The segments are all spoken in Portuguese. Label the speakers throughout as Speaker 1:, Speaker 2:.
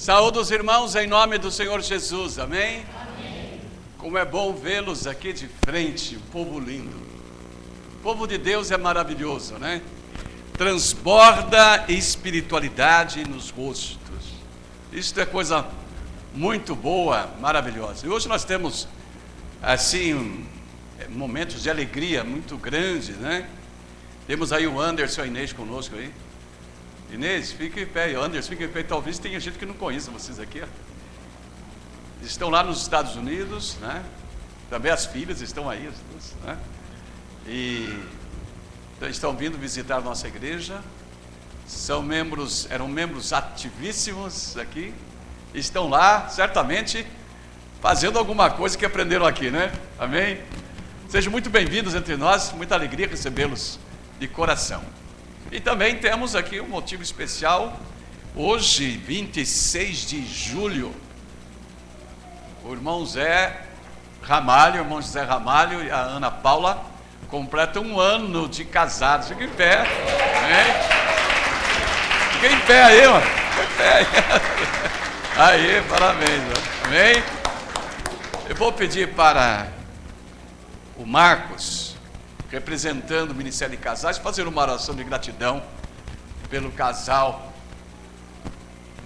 Speaker 1: Saúdo os irmãos em nome do Senhor Jesus, amém? Amém. Como é bom vê-los aqui de frente, um povo lindo. O povo de Deus é maravilhoso, né? Transborda espiritualidade nos rostos. Isto é coisa muito boa, maravilhosa. E hoje nós temos, assim, momentos de alegria muito grandes, né? Temos aí o Anderson e a Inês conosco aí. Inês, fica em pé. Anderson, fica em pé. Talvez tenha gente que não conheça vocês aqui. Eles estão lá nos Estados Unidos, né? Também as filhas estão aí, as duas, né? E estão vindo visitar a nossa igreja. Eram membros ativíssimos aqui. Estão lá, certamente, fazendo alguma coisa que aprenderam aqui, né? Amém? Sejam muito bem-vindos entre nós. Muita alegria recebê-los de coração. E também temos aqui um motivo especial. Hoje, 26 de julho, o irmão José Ramalho e a Ana Paula completam 1 ano de casados. Fica em pé, amém? Fica em pé aí, mano. Fica em pé aí, parabéns, amém? Eu vou pedir para o Marcos, representando o Ministério de Casais, fazer uma oração de gratidão pelo casal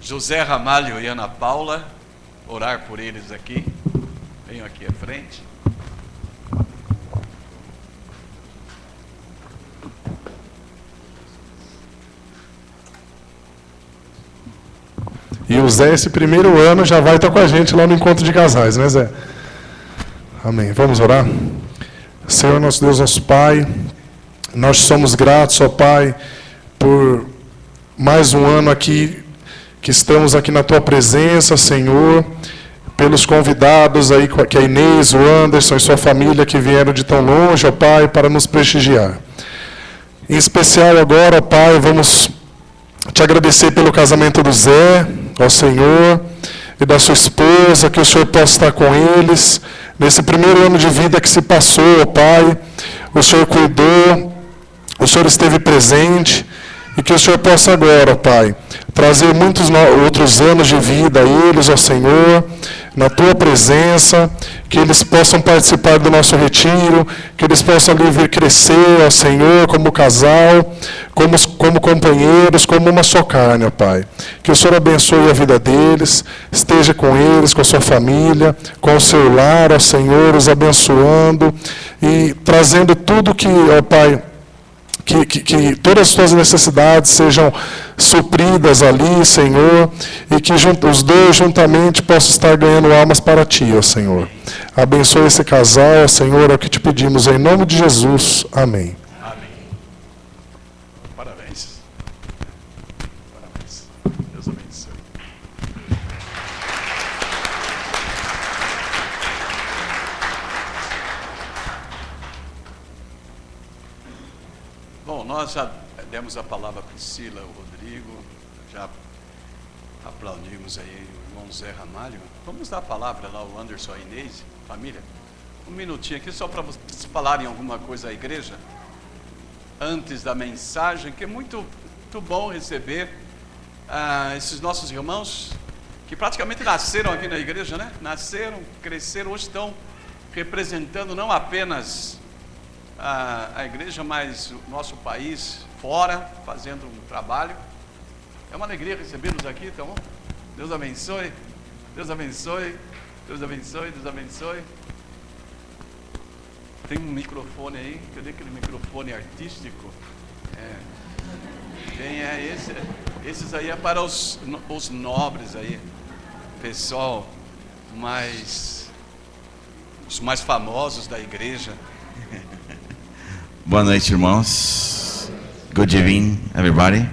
Speaker 1: José Ramalho e Ana Paula, orar por eles aqui. Venham aqui à frente.
Speaker 2: E o Zé, esse primeiro ano, já vai estar com a gente lá no encontro de casais, né, Zé? Amém. Vamos orar? Senhor, nosso Deus, nosso Pai, nós somos gratos, ó Pai, por mais um ano aqui, que estamos aqui na Tua presença, Senhor, pelos convidados aí, que a Inês, o Anderson e sua família que vieram de tão longe, ó Pai, para nos prestigiar. Em especial agora, ó Pai, vamos te agradecer pelo casamento do Zé, ó Senhor, e da sua esposa, que o Senhor possa estar com eles, nesse primeiro ano de vida que se passou, ó Pai, o Senhor cuidou, o Senhor esteve presente, e que o Senhor possa agora, ó Pai, trazer muitos outros anos de vida a eles, ó Senhor, na Tua presença, que eles possam participar do nosso retiro, que eles possam ali vir crescer, ó Senhor, como casal, como companheiros, como uma só carne, ó Pai. Que o Senhor abençoe a vida deles, esteja com eles, com a sua família, com o seu lar, ó Senhor, os abençoando e trazendo tudo que, ó Pai, que todas as suas necessidades sejam supridas ali, Senhor, e que os dois juntamente possam estar ganhando almas para Ti, ó Senhor. Abençoe esse casal, ó Senhor, é o que te pedimos, em nome de Jesus. Amém.
Speaker 1: Amém. Parabéns. Parabéns. Deus abençoe. Bom, nós já demos a palavra a Priscila, o Rodrigo, já aplaudimos aí o irmão Zé Ramalho. Vamos dar a palavra lá ao Anderson e a Inês, família. Um minutinho aqui só para vocês falarem alguma coisa à igreja, antes da mensagem, que é muito bom receber esses nossos irmãos, que praticamente nasceram aqui na igreja, né? Nasceram, cresceram, hoje estão representando não apenas a igreja, mas o nosso país fora, fazendo um trabalho. É uma alegria recebê-los aqui, então Deus abençoe, Deus abençoe, Deus abençoe, Deus abençoe. Tem um microfone aí, cadê aquele microfone artístico? Esses aí é para os nobres aí, pessoal os mais famosos da igreja.
Speaker 3: Boa noite, irmãos. Good evening, everybody.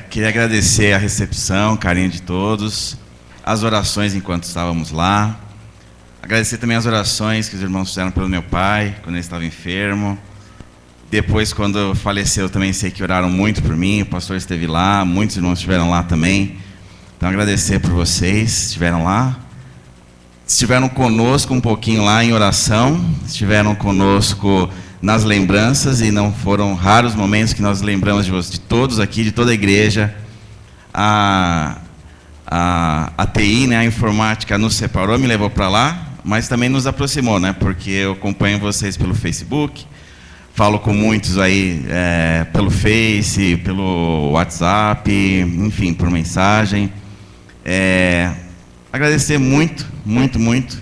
Speaker 3: Queria agradecer a recepção, o carinho de todos, as orações enquanto estávamos lá. Agradecer também as orações que os irmãos fizeram pelo meu pai, quando ele estava enfermo. Depois, quando faleceu, também sei que oraram muito por mim, o pastor esteve lá, muitos irmãos estiveram lá também. Então, agradecer por vocês, estiveram lá. Estiveram conosco um pouquinho lá em oração, estiveram conosco nas lembranças, e não foram raros momentos que nós lembramos de todos aqui, de toda a igreja, a TI, né, a informática nos separou, me levou para lá, mas também nos aproximou, né, porque eu acompanho vocês pelo Facebook, falo com muitos aí pelo Face, pelo WhatsApp, enfim, por mensagem. Agradecer muito, muito, muito,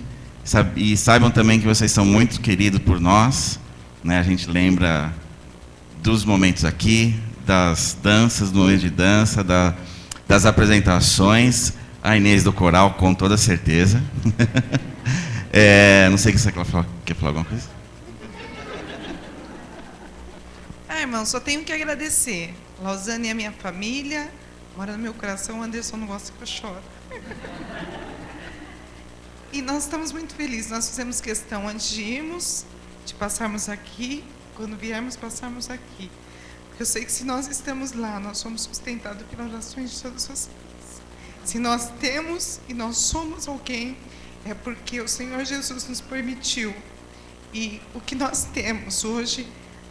Speaker 3: e saibam também que vocês são muito queridos por nós, né, a gente lembra dos momentos aqui, das danças, do momento de dança, das apresentações, a Inês do coral, com toda certeza. Não sei se você quer falar alguma coisa.
Speaker 4: Irmão, só tenho que agradecer. Lausanne é a minha família, mora no meu coração. O Anderson não gosta que eu choro. E nós estamos muito felizes. Nós fizemos questão, antes de irmos, de passarmos aqui, quando viermos, passarmos aqui. Porque eu sei que se nós estamos lá, nós somos sustentados pelas orações de todas vocês. Se nós temos e nós somos alguém, é porque o Senhor Jesus nos permitiu. E o que nós temos hoje,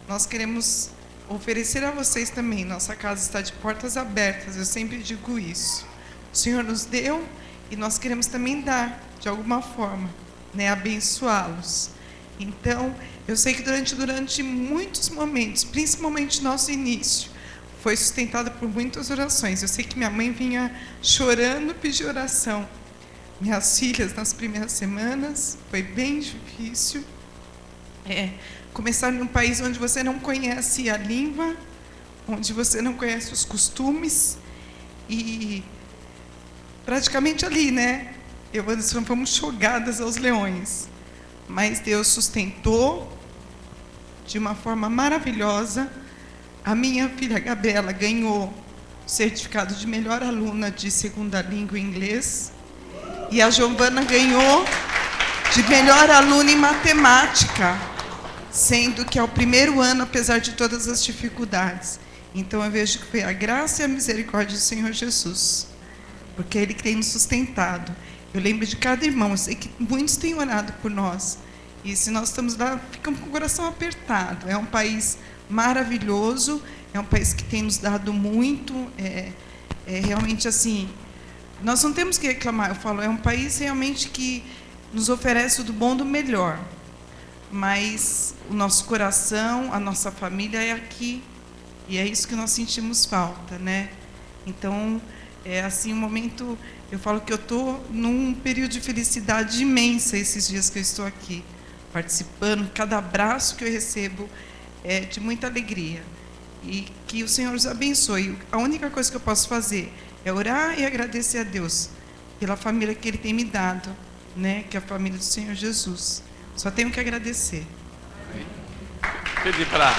Speaker 4: nós queremos oferecer a vocês também. Nossa casa está de portas abertas, eu sempre digo isso. O Senhor nos deu e nós queremos também dar, de alguma forma, né, abençoá-los. Então, eu sei que durante muitos momentos, principalmente nosso início, foi sustentado por muitas orações. Eu sei que minha mãe vinha chorando, pedir oração. Minhas filhas, nas primeiras semanas, foi bem difícil. Começar num país onde você não conhece a língua, onde você não conhece os costumes, e praticamente ali, né? Eu e Anderson fomos jogadas aos leões. Mas Deus sustentou de uma forma maravilhosa. A minha filha Gabriela ganhou o certificado de melhor aluna de segunda língua em inglês. E a Giovana ganhou de melhor aluna em matemática, sendo que é o primeiro ano, apesar de todas as dificuldades. Então eu vejo que foi a graça e a misericórdia do Senhor Jesus, porque Ele que tem nos sustentado. Eu lembro de cada irmão, eu sei que muitos têm orado por nós. E se nós estamos lá, ficamos com o coração apertado. É um país maravilhoso, é um país que tem nos dado muito. Realmente assim, nós não temos que reclamar. Eu falo, é um país realmente que nos oferece o do bom do melhor. Mas o nosso coração, a nossa família é aqui. E é isso que nós sentimos falta, né? Então, assim, um momento, eu falo que eu estou num período de felicidade imensa esses dias que eu estou aqui, participando. Cada abraço que eu recebo é de muita alegria. E que o Senhor os abençoe. A única coisa que eu posso fazer é orar e agradecer a Deus pela família que Ele tem me dado, né? Que é a família do Senhor Jesus. Só tenho que agradecer.
Speaker 1: Pedir para...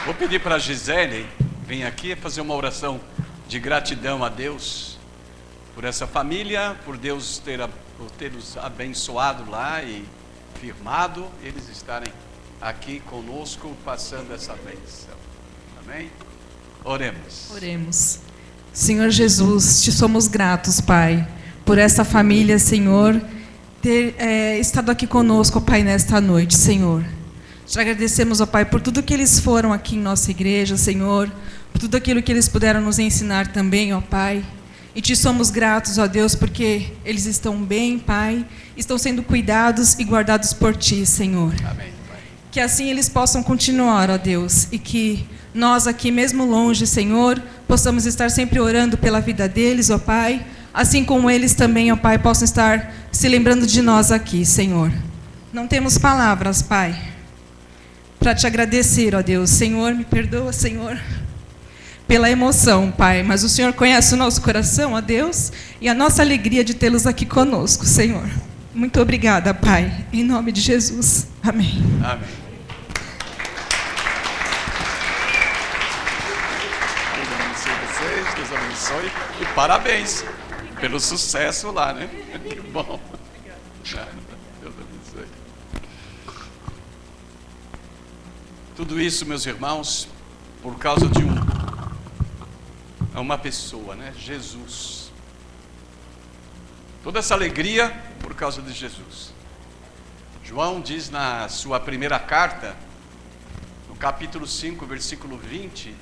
Speaker 1: Vou pedir para a Gisele vir aqui fazer uma oração de gratidão a Deus por essa família, por Deus ter os abençoado lá e firmado, eles estarem aqui conosco passando essa bênção. Amém? Oremos.
Speaker 5: Oremos. Senhor Jesus, te somos gratos, Pai, por essa família, Senhor, ter estado aqui conosco, Pai, nesta noite, Senhor. Te agradecemos, ó Pai, por tudo que eles foram aqui em nossa igreja, Senhor, por tudo aquilo que eles puderam nos ensinar também, ó Pai. E te somos gratos, ó Deus, porque eles estão bem, Pai, estão sendo cuidados e guardados por Ti, Senhor.
Speaker 1: Amém, Pai.
Speaker 5: Que assim eles possam continuar, ó Deus, e que nós aqui, mesmo longe, Senhor, possamos estar sempre orando pela vida deles, ó Pai, assim como eles também, ó Pai, possam estar se lembrando de nós aqui, Senhor. Não temos palavras, Pai, para te agradecer, ó Deus. Senhor, me perdoa, Senhor, pela emoção, Pai, mas o Senhor conhece o nosso coração, ó Deus, e a nossa alegria de tê-los aqui conosco, Senhor. Muito obrigada, Pai, em nome de Jesus. Amém.
Speaker 1: Amém. Deus abençoe e parabéns pelo sucesso lá, né? Que bom. Deus abençoe. Tudo isso, meus irmãos, por causa de uma pessoa, né? Jesus. Toda essa alegria por causa de Jesus. João diz na sua primeira carta, no capítulo 5, versículo 20,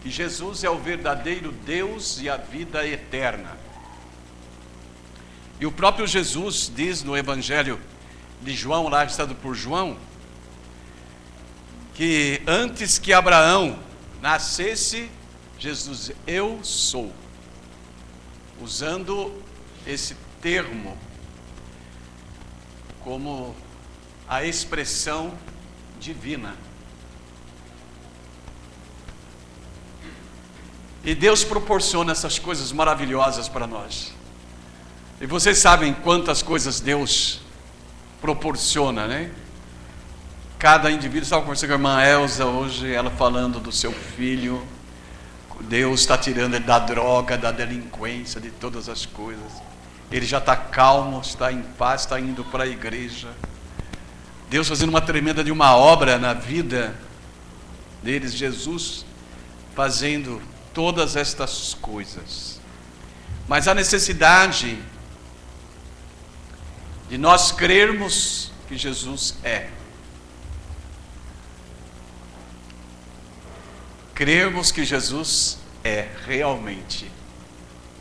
Speaker 1: que Jesus é o verdadeiro Deus e a vida eterna. E o próprio Jesus diz no Evangelho de João, lá registrado por João, que antes que Abraão nascesse, Jesus, eu sou, usando esse termo como a expressão divina. E Deus proporciona essas coisas maravilhosas para nós. E vocês sabem quantas coisas Deus proporciona, né? Cada indivíduo, estava conversando com a irmã Elza hoje, ela falando do seu filho. Deus está tirando ele da droga, da delinquência, de todas as coisas. Ele já está calmo, está em paz, está indo para a igreja. Deus fazendo uma tremenda de uma obra na vida deles, Jesus fazendo todas estas coisas. Mas a necessidade de nós crermos que Jesus é. Crermos que Jesus é realmente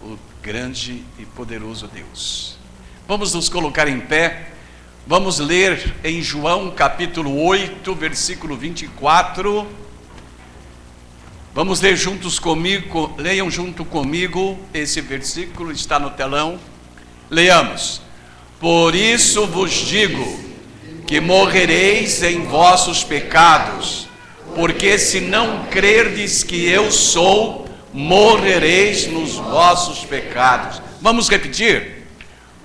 Speaker 1: o grande e poderoso Deus. Vamos nos colocar em pé. Vamos ler em João capítulo 8, versículo 24. Vamos ler juntos comigo, leiam junto comigo esse versículo, está no telão. Leiamos. Por isso vos digo que morrereis em vossos pecados, porque se não crerdes que eu sou, morrereis nos vossos pecados. Vamos repetir?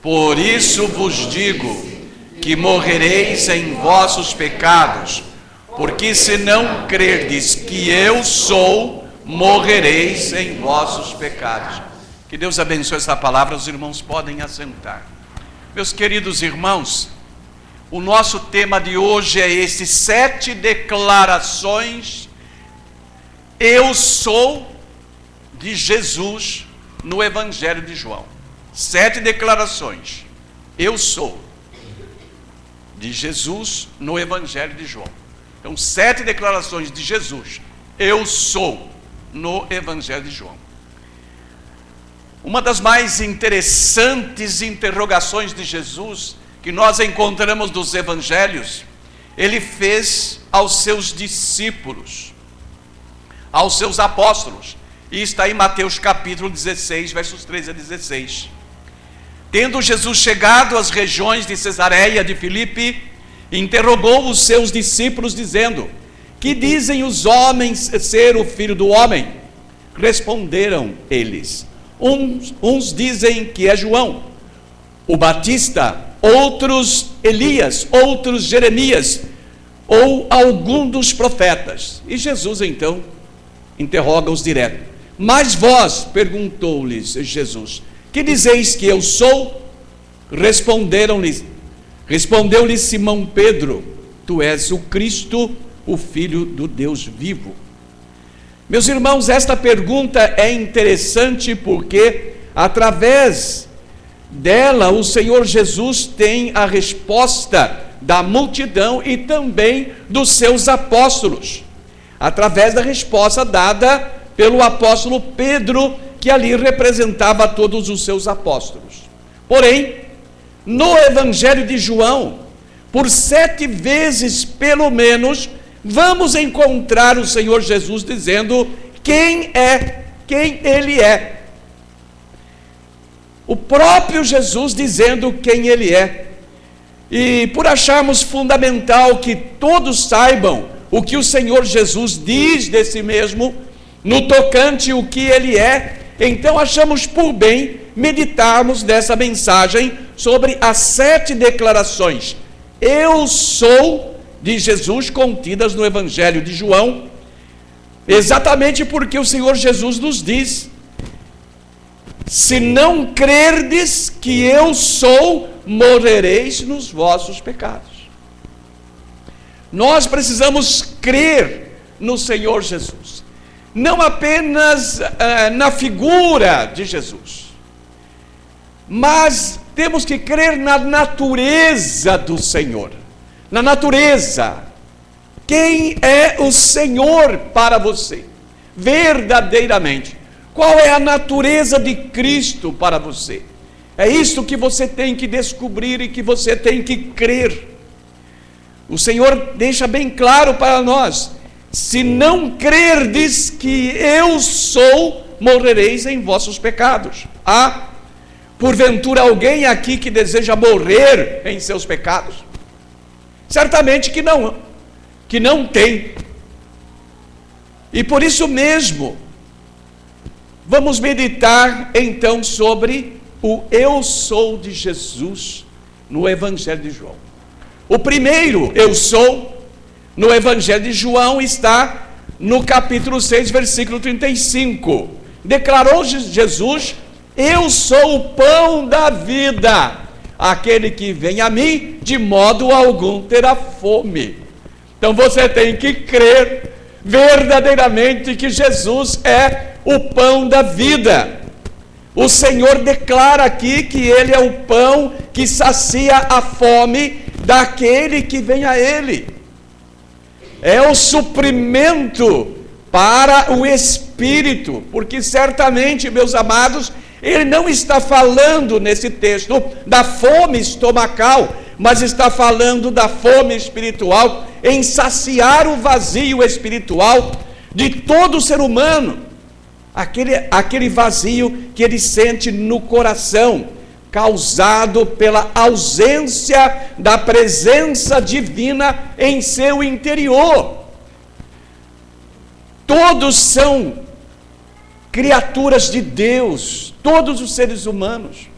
Speaker 1: Por isso vos digo que morrereis em vossos pecados, porque se não crerdes que eu sou, morrereis em vossos pecados. Que Deus abençoe essa palavra, os irmãos podem assentar. Meus queridos irmãos, o nosso tema de hoje é esse: 7 declarações eu sou de Jesus no Evangelho de João. 7 declarações eu sou de Jesus no Evangelho de João. Então, 7 declarações de Jesus eu sou no Evangelho de João. Uma das mais interessantes interrogações de Jesus que nós encontramos nos evangelhos, ele fez aos seus discípulos, aos seus apóstolos, e está em Mateus capítulo 16, versos 13 a 16. Tendo Jesus chegado às regiões de Cesareia de Filipe, interrogou os seus discípulos, dizendo: que dizem os homens ser o Filho do Homem? Responderam eles: uns dizem que é João, o Batista, outros Elias, outros Jeremias, ou algum dos profetas. E Jesus então interroga-os direto. Mas vós, perguntou-lhes Jesus, que dizeis que eu sou? Respondeu-lhe Simão Pedro: tu és o Cristo, o Filho do Deus vivo. Meus irmãos, esta pergunta é interessante porque através dela o Senhor Jesus tem a resposta da multidão e também dos seus apóstolos, através da resposta dada pelo apóstolo Pedro, que ali representava todos os seus apóstolos. Porém, no Evangelho de João, por 7 vezes pelo menos, vamos encontrar o Senhor Jesus dizendo quem Ele é. O próprio Jesus dizendo quem Ele é. E por acharmos fundamental que todos saibam o que o Senhor Jesus diz de si mesmo, no tocante o que Ele é, então achamos por bem meditarmos nessa mensagem sobre as 7 declarações eu sou de Jesus contidas no Evangelho de João, exatamente porque o Senhor Jesus nos diz: se não crerdes que eu sou, morrereis nos vossos pecados. Nós precisamos crer no Senhor Jesus, não apenas na figura de Jesus, mas temos que crer na natureza do Senhor, na natureza. Quem é o Senhor para você? Verdadeiramente. Qual é a natureza de Cristo para você? É isso que você tem que descobrir e que você tem que crer. O Senhor deixa bem claro para nós: se não crerdes que eu sou, morrereis em vossos pecados. Há, porventura, alguém aqui que deseja morrer em seus pecados? Certamente que não tem. E por isso mesmo, vamos meditar então sobre o eu sou de Jesus no Evangelho de João. O primeiro eu sou no Evangelho de João está no capítulo 6, versículo 35. Declarou Jesus: eu sou o pão da vida, aquele que vem a mim, de modo algum terá fome. Então você tem que crer verdadeiramente que Jesus é o pão da vida. O Senhor declara aqui que Ele é o pão que sacia a fome daquele que vem a Ele. É o suprimento para o Espírito, porque certamente, meus amados, Ele não está falando nesse texto da fome estomacal, mas está falando da fome espiritual, em saciar o vazio espiritual de todo ser humano, aquele vazio que ele sente no coração, causado pela ausência da presença divina em seu interior. Todos são criaturas de Deus, todos os seres humanos.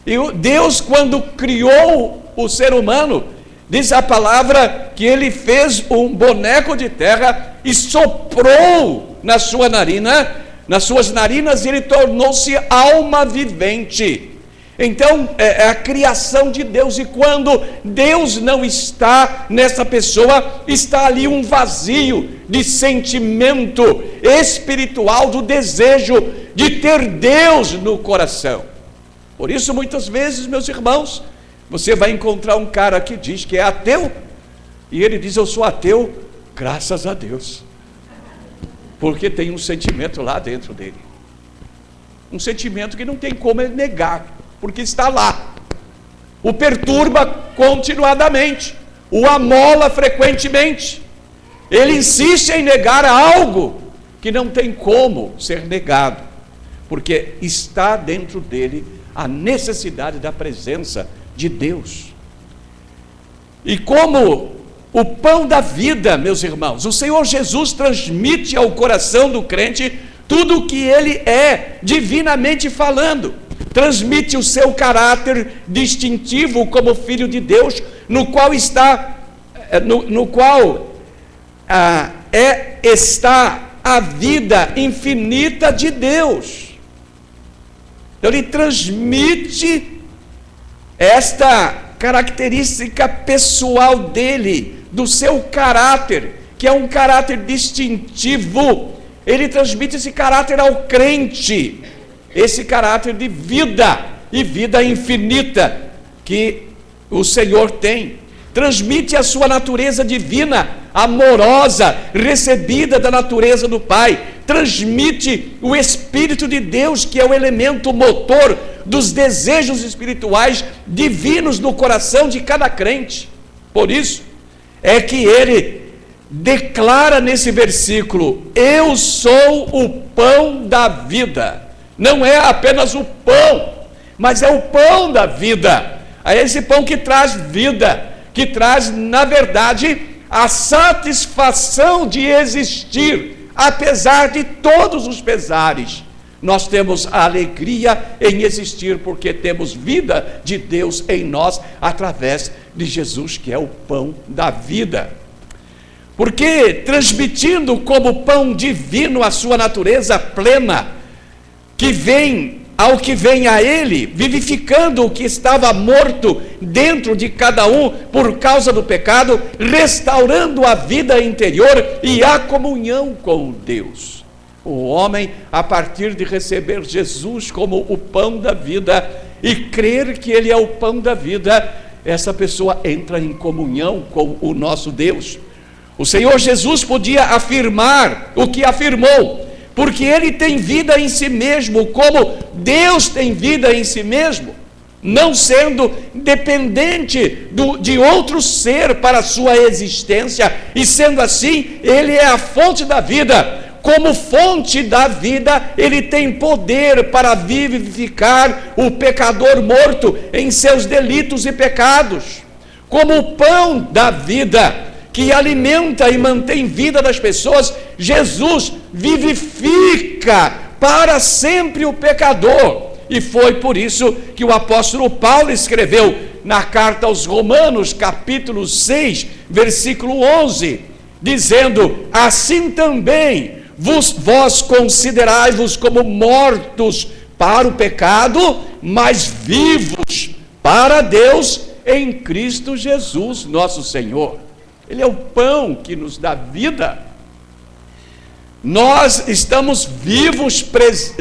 Speaker 1: E Deus, quando criou o ser humano, diz a palavra que Ele fez um boneco de terra e soprou na sua narina, nas suas narinas, e ele tornou-se alma vivente. Então, é a criação de Deus, e quando Deus não está nessa pessoa, está ali um vazio de sentimento espiritual, do desejo de ter Deus no coração. Por isso, muitas vezes, meus irmãos, você vai encontrar um cara que diz que é ateu, e ele diz: eu sou ateu, graças a Deus, porque tem um sentimento lá dentro dele, um sentimento que não tem como ele negar, porque está lá, o perturba continuadamente, o amola frequentemente, ele insiste em negar algo que não tem como ser negado, porque está dentro dele a necessidade da presença de Deus. E como o pão da vida, meus irmãos, o Senhor Jesus transmite ao coração do crente tudo o que ele é, divinamente falando. Transmite o seu caráter distintivo como filho de Deus, no qual está a vida infinita de Deus. Então ele transmite esta característica pessoal dele, do seu caráter, que é um caráter distintivo. Ele transmite esse caráter ao crente, esse caráter de vida e vida infinita que o Senhor tem. Transmite a sua natureza divina, amorosa, recebida da natureza do Pai. Transmite o Espírito de Deus, que é o elemento motor dos desejos espirituais divinos no coração de cada crente. Por isso é que ele declara nesse versículo: eu sou o pão da vida. Não é apenas o pão, mas é o pão da vida. É esse pão que traz vida, que traz, na verdade, a satisfação de existir, apesar de todos os pesares. Nós temos a alegria em existir, porque temos vida de Deus em nós, através de Jesus, que é o pão da vida. Porque, transmitindo como pão divino a sua natureza plena, que vem ao que vem a ele, vivificando o que estava morto dentro de cada um por causa do pecado, restaurando a vida interior e a comunhão com Deus. O homem, a partir de receber Jesus como o pão da vida e crer que ele é o pão da vida, essa pessoa entra em comunhão com o nosso Deus.
Speaker 6: O Senhor Jesus podia afirmar o que afirmou, porque Ele tem vida em si mesmo, como Deus tem vida em si mesmo, não sendo dependente de outro ser para a sua existência, e sendo assim, Ele é a fonte da vida. Como fonte da vida, Ele tem poder para vivificar o pecador morto em seus delitos e pecados. Como o pão da vida, que alimenta e mantém vida das pessoas, Jesus vivifica para sempre o pecador. E foi por isso que o apóstolo Paulo escreveu na carta aos Romanos, capítulo 6, versículo 11, dizendo: assim também vós considerai-vos como mortos para o pecado, mas vivos para Deus em Cristo Jesus, nosso Senhor. Ele é o pão que nos dá vida. Nós estamos vivos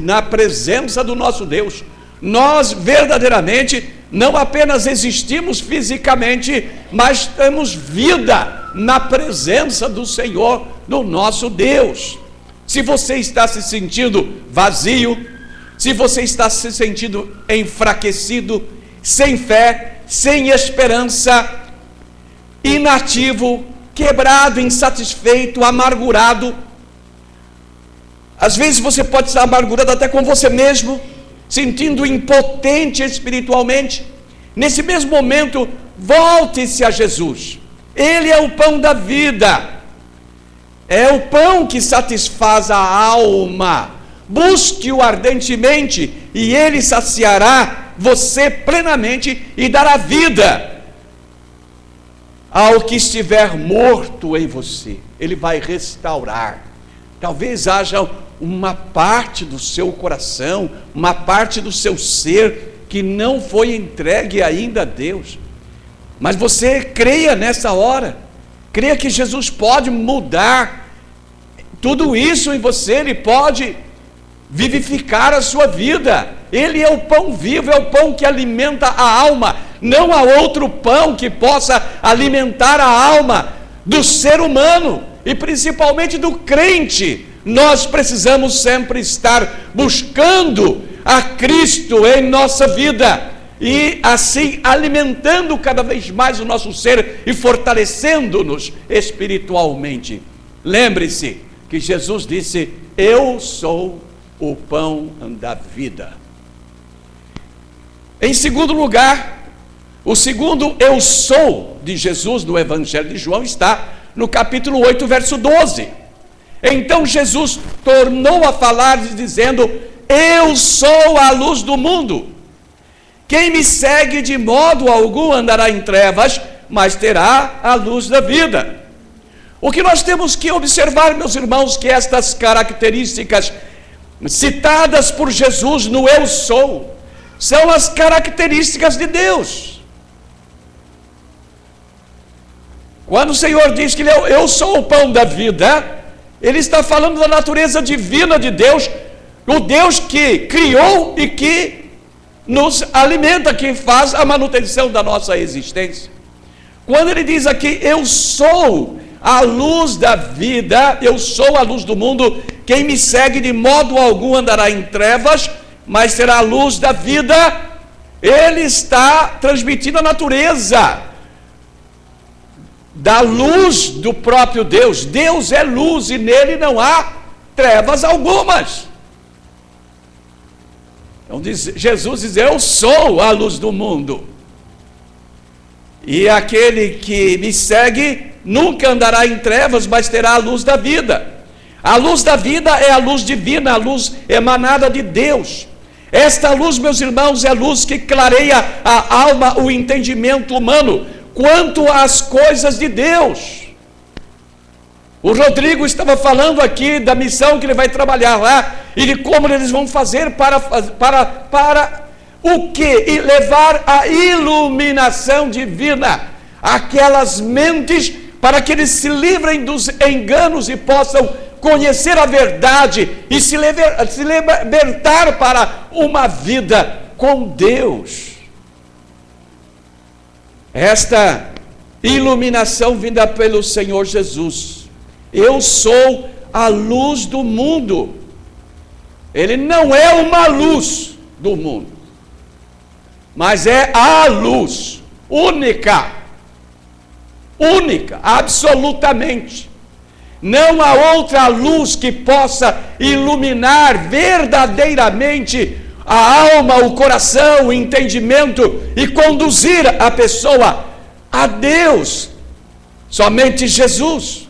Speaker 6: na presença do nosso Deus. Nós verdadeiramente não apenas existimos fisicamente, mas temos vida na presença do Senhor, do nosso Deus. Se você está se sentindo vazio, se você está se sentindo enfraquecido, sem fé, sem esperança, inativo, quebrado, insatisfeito, amargurado. Às vezes você pode estar amargurado até com você mesmo, sentindo impotente espiritualmente. Nesse mesmo momento, volte-se a Jesus. Ele é o pão da vida. É o pão que satisfaz a alma. Busque-o ardentemente e Ele saciará você plenamente e dará vida ao que estiver morto em você. Ele vai restaurar. Talvez haja uma parte do seu coração, uma parte do seu ser que não foi entregue ainda a Deus. Mas você creia nessa hora, creia que Jesus pode mudar tudo isso em você, Ele pode vivificar a sua vida. Ele é o pão vivo, é o pão que alimenta a alma. Não há outro pão que possa alimentar a alma do ser humano, e principalmente do crente. Nós precisamos sempre estar buscando a Cristo em nossa vida, e assim alimentando cada vez mais o nosso ser e fortalecendo-nos espiritualmente. Lembre-se que Jesus disse: eu sou o pão da vida. Em segundo lugar, o segundo eu sou de Jesus no Evangelho de João está no capítulo 8, verso 12. Então Jesus tornou a falar dizendo: eu sou a luz do mundo. Quem me segue de modo algum andará em trevas, mas terá a luz da vida. O que nós temos que observar, meus irmãos, que estas características citadas por Jesus no eu sou, são as características de Deus. Quando o Senhor diz que eu sou o pão da vida, Ele está falando da natureza divina de Deus, o Deus que criou e que nos alimenta, que faz a manutenção da nossa existência. Quando Ele diz aqui, eu sou a luz da vida, eu sou a luz do mundo, quem me segue de modo algum andará em trevas, mas terá a luz da vida. Ele está transmitindo a natureza da luz do próprio Deus. Deus é luz e nele não há trevas algumas. Então Jesus diz: eu sou a luz do mundo, e aquele que me segue nunca andará em trevas, mas terá a luz da vida. A luz da vida é a luz divina, a luz emanada de Deus. Esta luz, meus irmãos, é a luz que clareia a alma, o entendimento humano quanto às coisas de Deus. O Rodrigo estava falando aqui da missão que ele vai trabalhar lá, e de como eles vão fazer para o quê? E levar a iluminação divina àquelas mentes, para que eles se livrem dos enganos e possam conhecer a verdade e se libertar para uma vida com Deus. Esta iluminação vinda pelo Senhor Jesus. Eu sou a luz do mundo. Ele não é uma luz do mundo, mas é a luz única, absolutamente. Não há outra luz que possa iluminar verdadeiramente a alma, o coração, o entendimento e conduzir a pessoa a Deus. Somente Jesus.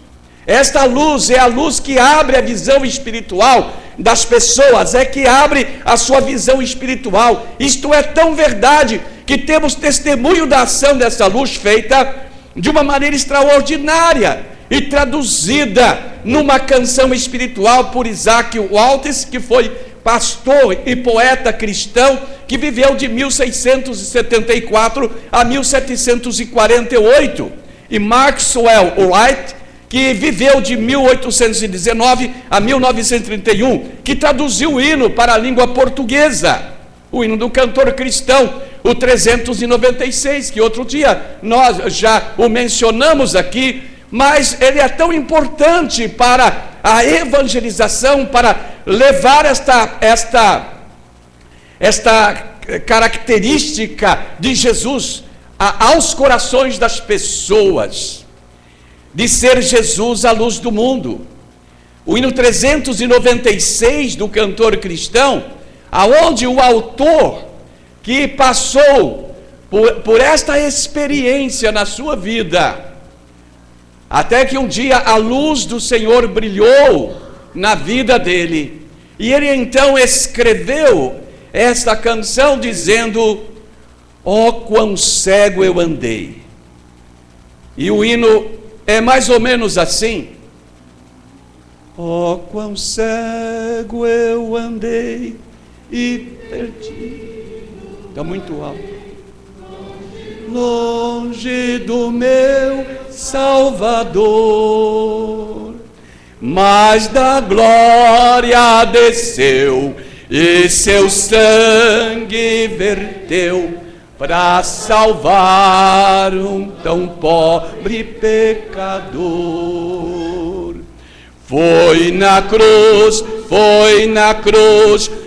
Speaker 6: Esta luz é a luz que abre a visão espiritual das pessoas, é que abre a sua visão espiritual. Isto é tão verdade que temos testemunho da ação dessa luz feita de uma maneira extraordinária e traduzida numa canção espiritual por Isaac Walters, que foi pastor e poeta cristão, que viveu de 1674 a 1748, e Maxwell Wright, que viveu de 1819 a 1931, que traduziu o hino para a língua portuguesa, o hino do cantor cristão, o 396, que outro dia nós já o mencionamos aqui, mas ele é tão importante para a evangelização, para levar esta característica de Jesus aos corações das pessoas, de ser Jesus a luz do mundo. O hino 396 do cantor cristão, aonde o autor que passou por esta experiência na sua vida, até que um dia a luz do Senhor brilhou na vida dele, e ele então escreveu esta canção dizendo: ó, quão cego eu andei. E o hino é mais ou menos assim: ó, quão cego eu andei e perdi. Está muito alto. Longe do meu Salvador, mas da glória desceu e seu sangue verteu para salvar um tão pobre pecador. Foi na cruz,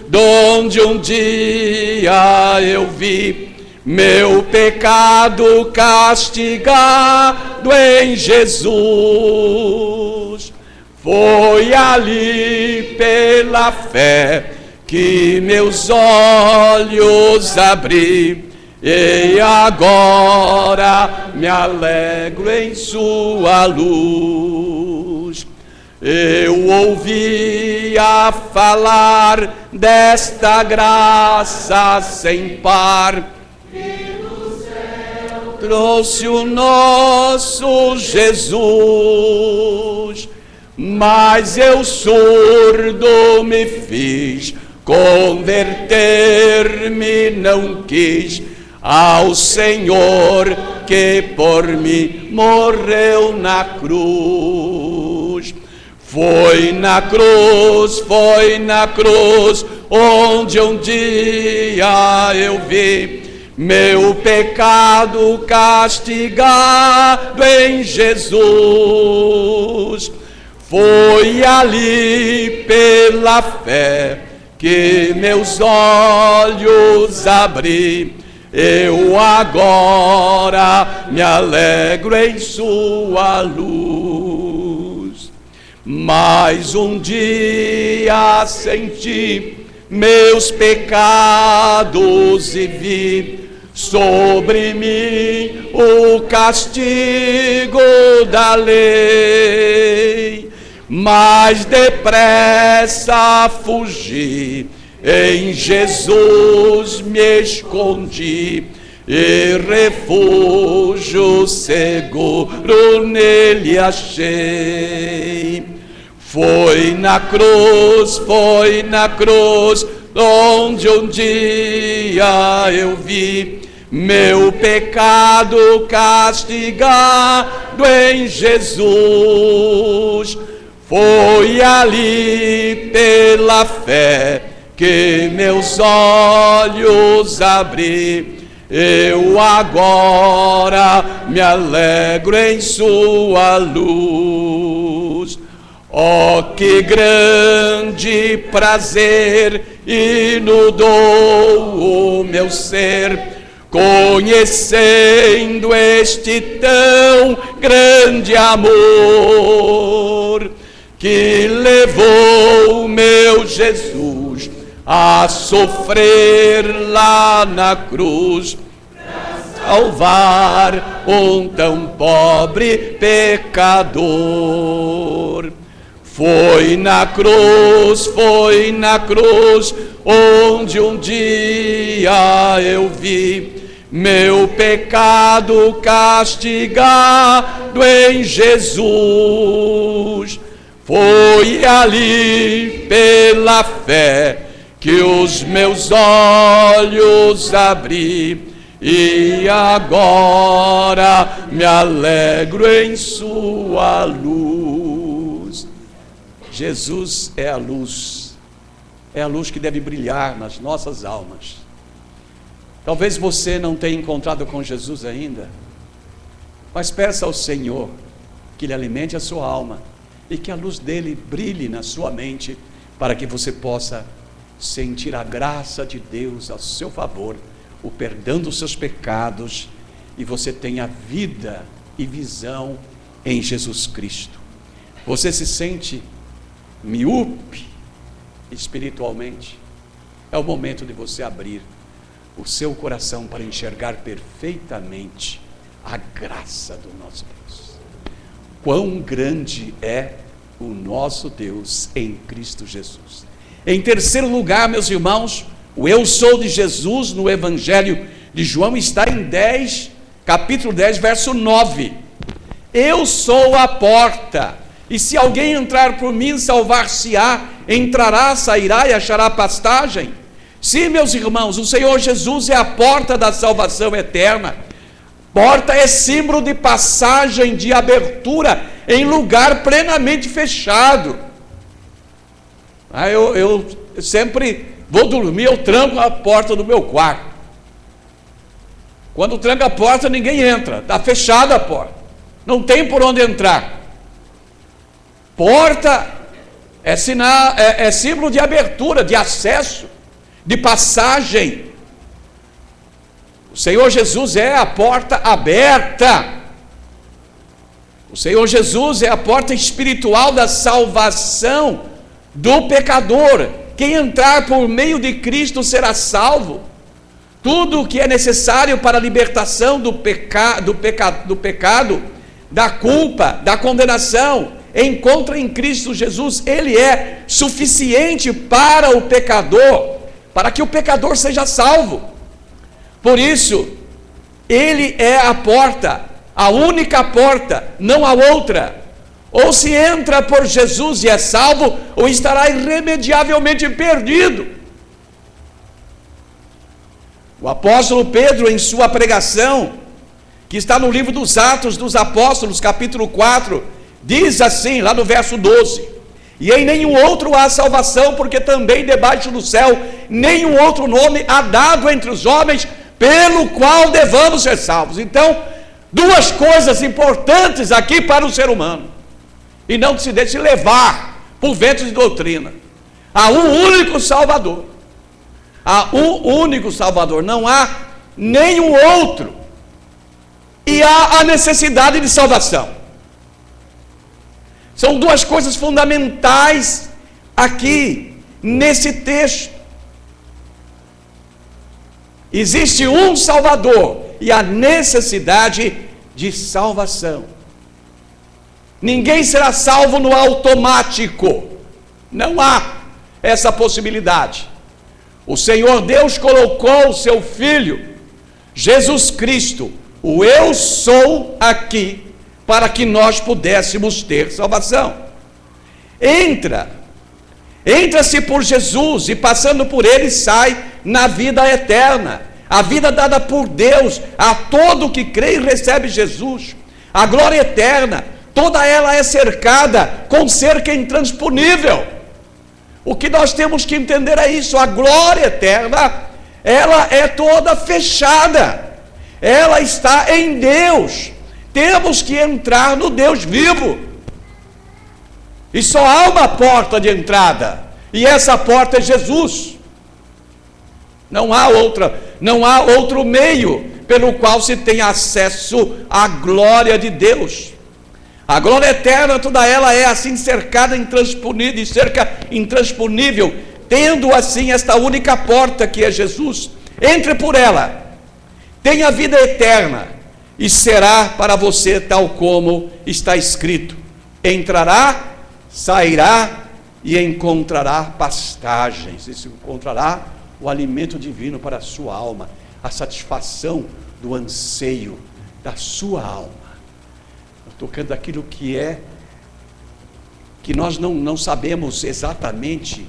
Speaker 6: donde um dia eu vi meu pecado castigado em Jesus. Foi ali pela fé que meus olhos abri, e agora me alegro em sua luz. Eu ouvia falar desta graça sem par, trouxe o nosso Jesus, mas eu surdo me fiz, converter-me não quis ao Senhor que por mim morreu na cruz. Foi na cruz, onde um dia eu vi meu pecado castigado em Jesus. Foi ali pela fé que meus olhos abri, eu agora me alegro em sua luz. Mas um dia senti meus pecados e vi sobre mim o castigo da lei, mas depressa fugi, em Jesus me escondi, e refúgio seguro nele achei. Foi na cruz, onde um dia eu vi meu pecado castigado em Jesus. Foi ali pela fé que meus olhos abri, eu agora me alegro em sua luz. Oh, que grande prazer inundou o meu ser, conhecendo este tão grande amor, que levou meu Jesus a sofrer lá na cruz, salvar um tão pobre pecador. Foi na cruz, onde um dia eu vi meu pecado castigado em Jesus. Foi ali pela fé que os meus olhos abri, e agora me alegro em sua luz. Jesus é a luz que deve brilhar nas nossas almas. Talvez você não tenha encontrado com Jesus ainda, mas peça ao Senhor que Ele alimente a sua alma e que a luz dele brilhe na sua mente, para que você possa sentir a graça de Deus a seu favor, o perdão dos seus pecados, e você tenha vida e visão em Jesus Cristo. Você se sente míope espiritualmente? É o momento de você abrir o seu coração para enxergar perfeitamente a graça do nosso Deus. Quão grande é o nosso Deus em Cristo Jesus. Em terceiro lugar, meus irmãos, o eu sou de Jesus no Evangelho de João está em capítulo 10, verso 9. Eu sou a porta, e se alguém entrar por mim, salvar-se-á, entrará, sairá e achará pastagem. Sim, meus irmãos, o Senhor Jesus é a porta da salvação eterna. Porta é símbolo de passagem, de abertura em lugar plenamente fechado. Eu sempre vou dormir, eu tranco a porta do meu quarto. Quando tranca a porta, ninguém entra, está fechada a porta, não tem por onde entrar. Porta é símbolo de abertura, de acesso, de passagem. O Senhor Jesus é a porta aberta. O Senhor Jesus é a porta espiritual da salvação do pecador. Quem entrar por meio de Cristo será salvo. Tudo o que é necessário para a libertação do pecado, da culpa, da condenação, encontra em Cristo Jesus. Ele é suficiente para o pecador, para que o pecador seja salvo. Por isso, Ele é a porta, a única porta, não há outra. Ou se entra por Jesus e é salvo, ou estará irremediavelmente perdido. O apóstolo Pedro, em sua pregação, que está no livro dos Atos dos Apóstolos, capítulo 4, diz assim, lá no verso 12: e em nenhum outro há salvação, porque também debaixo do céu nenhum outro nome há dado entre os homens, pelo qual devamos ser salvos. Então, duas coisas importantes aqui para o ser humano, e não se deixe levar por ventos de doutrina. Há um único Salvador, não há nenhum outro, e há a necessidade de salvação. São duas coisas fundamentais aqui nesse texto. Existe um Salvador e a necessidade de salvação. Ninguém será salvo no automático. Não há essa possibilidade. O Senhor Deus colocou o seu Filho, Jesus Cristo, o eu sou aqui, para que nós pudéssemos ter salvação. Entra-se por Jesus, e passando por ele sai na vida eterna, a vida dada por Deus a todo que crê e recebe Jesus, a glória eterna. Toda ela é cercada com cerca intransponível. O que nós temos que entender é isso: a glória eterna ela é toda fechada, ela está em Deus. Temos que entrar no Deus vivo, e só há uma porta de entrada, e essa porta é Jesus. Não há outro meio pelo qual se tem acesso à glória de Deus. A glória eterna, toda ela é assim cercada, intransponível, cerca intransponível, tendo assim esta única porta que é Jesus. Entre por ela, tenha vida eterna, e será para você tal como está escrito: entrará, sairá e encontrará pastagens, e se encontrará o alimento divino para a sua alma, a satisfação do anseio da sua alma. Tocando aquilo que nós não sabemos exatamente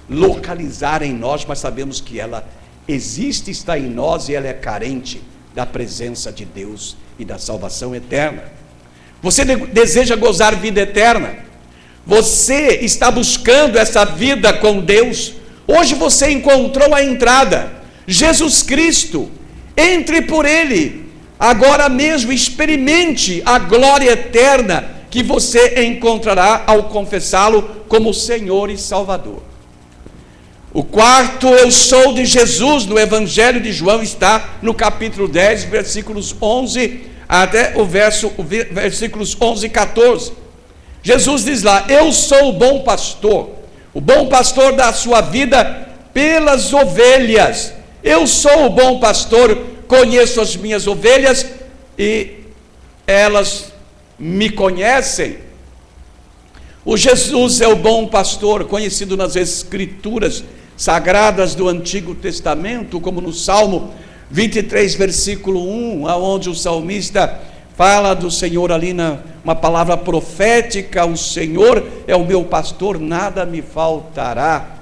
Speaker 6: localizar em nós, mas sabemos que ela existe, está em nós, e ela é carente da presença de Deus e da salvação eterna. Você deseja gozar vida eterna? Você está buscando essa vida com Deus? Hoje você encontrou a entrada, Jesus Cristo. Entre por Ele agora mesmo, experimente a glória eterna que você encontrará ao confessá-lo como Senhor e Salvador. O quarto eu sou de Jesus no Evangelho de João está no capítulo 10, versículos 11 até versículos 11 e 14. Jesus diz lá: eu sou o bom pastor dá a sua vida pelas ovelhas. Eu sou o bom pastor, conheço as minhas ovelhas e elas me conhecem. O Jesus é o bom pastor, conhecido nas Escrituras sagradas do Antigo Testamento, como no Salmo 23, versículo 1, aonde o salmista fala do Senhor ali uma palavra profética: o Senhor é o meu pastor, nada me faltará.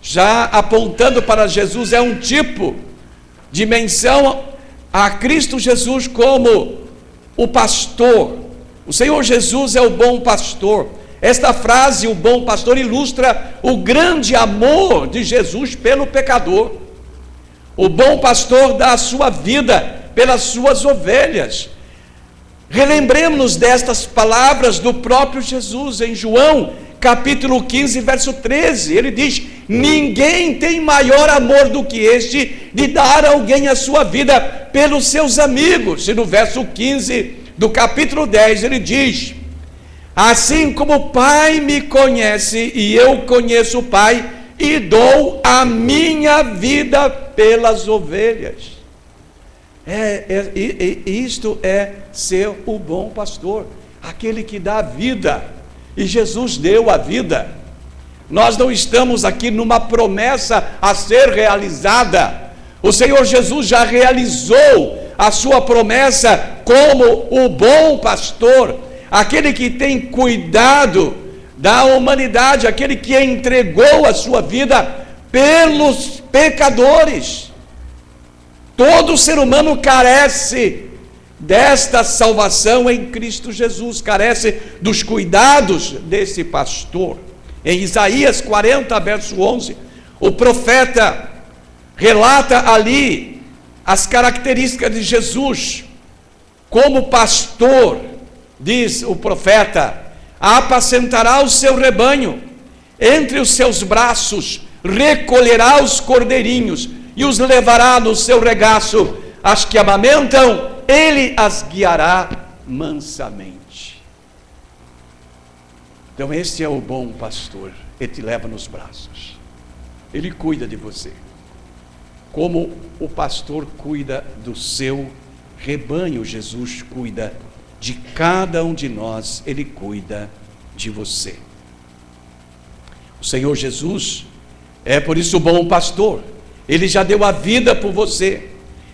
Speaker 6: Já apontando para Jesus, é um tipo de menção a Cristo Jesus como o pastor. O Senhor Jesus é o bom pastor. Esta frase, o bom pastor, ilustra o grande amor de Jesus pelo pecador. O bom pastor dá a sua vida pelas suas ovelhas. Relembremos destas palavras do próprio Jesus em João, capítulo 15, verso 13. Ele diz: ninguém tem maior amor do que este, de dar a alguém a sua vida pelos seus amigos. E no verso 15 do capítulo 10 ele diz: assim como o Pai me conhece e eu conheço o Pai, e dou a minha vida pelas ovelhas. Isto é ser o bom pastor, aquele que dá a vida. E Jesus deu a vida. Nós não estamos aqui numa promessa a ser realizada. O Senhor Jesus já realizou a sua promessa como o bom pastor, aquele que tem cuidado da humanidade, aquele que entregou a sua vida pelos pecadores. Todo ser humano carece desta salvação em Cristo Jesus, carece dos cuidados desse pastor. Em Isaías 40, verso 11, o profeta relata ali as características de Jesus como pastor. Diz o profeta: apacentará o seu rebanho, entre os seus braços recolherá os cordeirinhos e os levará no seu regaço. As que amamentam, ele as guiará mansamente. Então esse é o bom pastor, ele te leva nos braços, ele cuida de você, como o pastor cuida do seu rebanho. Jesus cuida de cada um de nós, ele cuida de você. O Senhor Jesus é por isso o bom pastor, ele já deu a vida por você,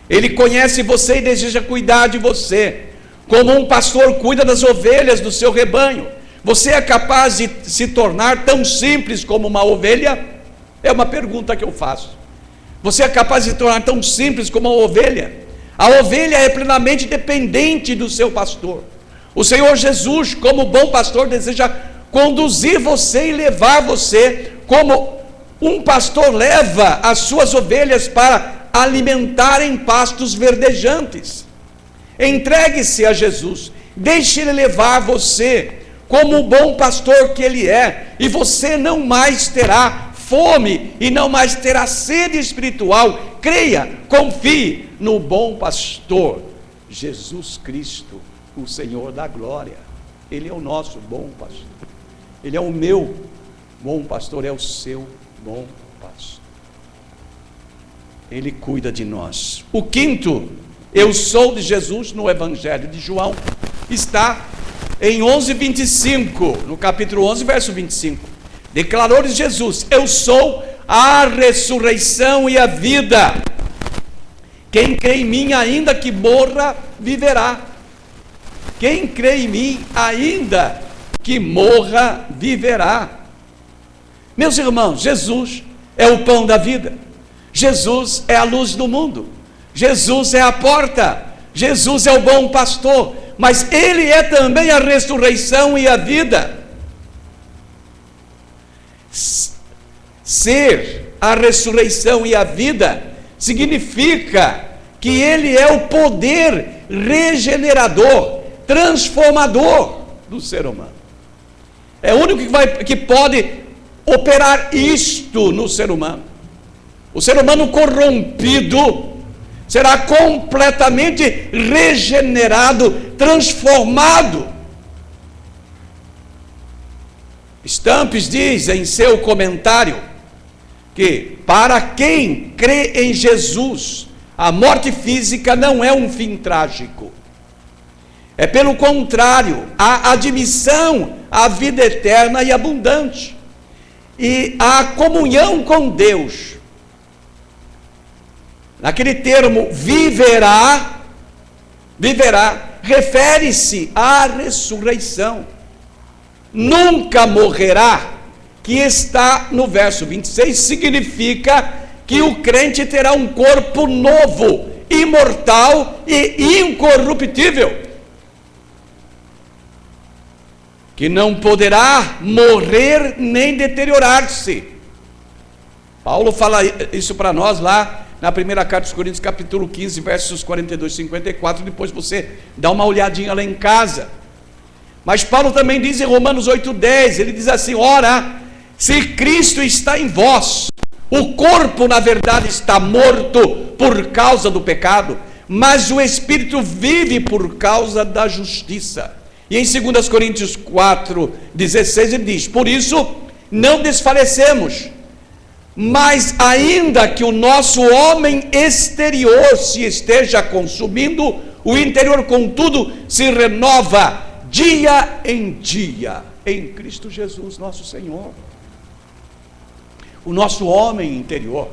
Speaker 6: ele conhece você e deseja cuidar de você, como um pastor cuida das ovelhas do seu rebanho. Você é capaz de se tornar tão simples como uma ovelha? É uma pergunta que eu faço. Você é capaz de se tornar tão simples como uma ovelha? A ovelha é plenamente dependente do seu pastor. O Senhor Jesus, como bom pastor, deseja conduzir você e levar você como um pastor leva as suas ovelhas para alimentar em pastos verdejantes. Entregue-se a Jesus, deixe Ele levar você, como o bom pastor que Ele é, e você não mais terá fome e não mais terá sede espiritual. Creia, confie no bom pastor, Jesus Cristo, o Senhor da glória. Ele é o nosso bom pastor. Ele é o meu bom pastor, é o seu bom pastor. Ele cuida de nós. O quinto, eu sou de Jesus, no Evangelho de João, está em 11:25, no capítulo 11, verso 25. Declarou-lhes Jesus: eu sou a ressurreição e a vida. Quem crê em mim, ainda que morra, viverá. Quem crê em mim, ainda que morra, viverá. Meus irmãos, Jesus é o pão da vida. Jesus é a luz do mundo. Jesus é a porta. Jesus é o bom pastor. Mas Ele é também a ressurreição e a vida. Ser a ressurreição e a vida significa que Ele é o poder regenerador, transformador do ser humano. É o único que pode operar isto no ser humano. O ser humano corrompido será completamente regenerado, transformado. Stampes diz em seu comentário que para quem crê em Jesus, a morte física não é um fim trágico. É pelo contrário, a admissão à vida eterna e abundante. E a comunhão com Deus. Naquele termo, viverá, refere-se à ressurreição. Nunca morrerá, que está no verso 26, significa que o crente terá um corpo novo, imortal e incorruptível, que não poderá morrer nem deteriorar-se. Paulo fala isso para nós lá na primeira carta aos Coríntios, capítulo 15, versos 42 e 54, depois você dá uma olhadinha lá em casa. Mas Paulo também diz em Romanos 8:10, ele diz assim: ora, se Cristo está em vós, o corpo na verdade está morto por causa do pecado, mas o Espírito vive por causa da justiça. E em 2 Coríntios 4:16 ele diz: por isso não desfalecemos, mas ainda que o nosso homem exterior se esteja consumindo, o interior contudo se renova dia em dia, em Cristo Jesus nosso Senhor. O nosso homem interior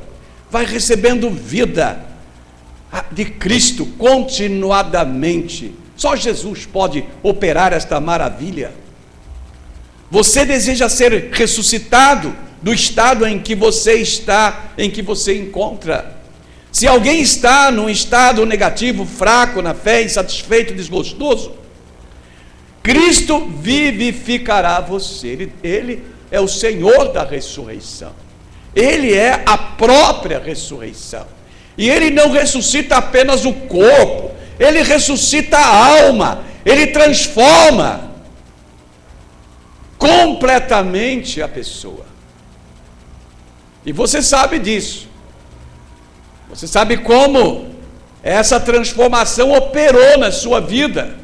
Speaker 6: vai recebendo vida de Cristo continuadamente. Só Jesus pode operar esta maravilha. Você deseja ser ressuscitado do estado em que você está, em que você encontra. Se alguém está num estado negativo, fraco na fé, insatisfeito, desgostoso, Cristo vivificará você. Ele é o Senhor da ressurreição. Ele é a própria ressurreição. E Ele não ressuscita apenas o corpo, Ele ressuscita a alma, Ele transforma completamente a pessoa. E você sabe disso. Você sabe como essa transformação operou na sua vida.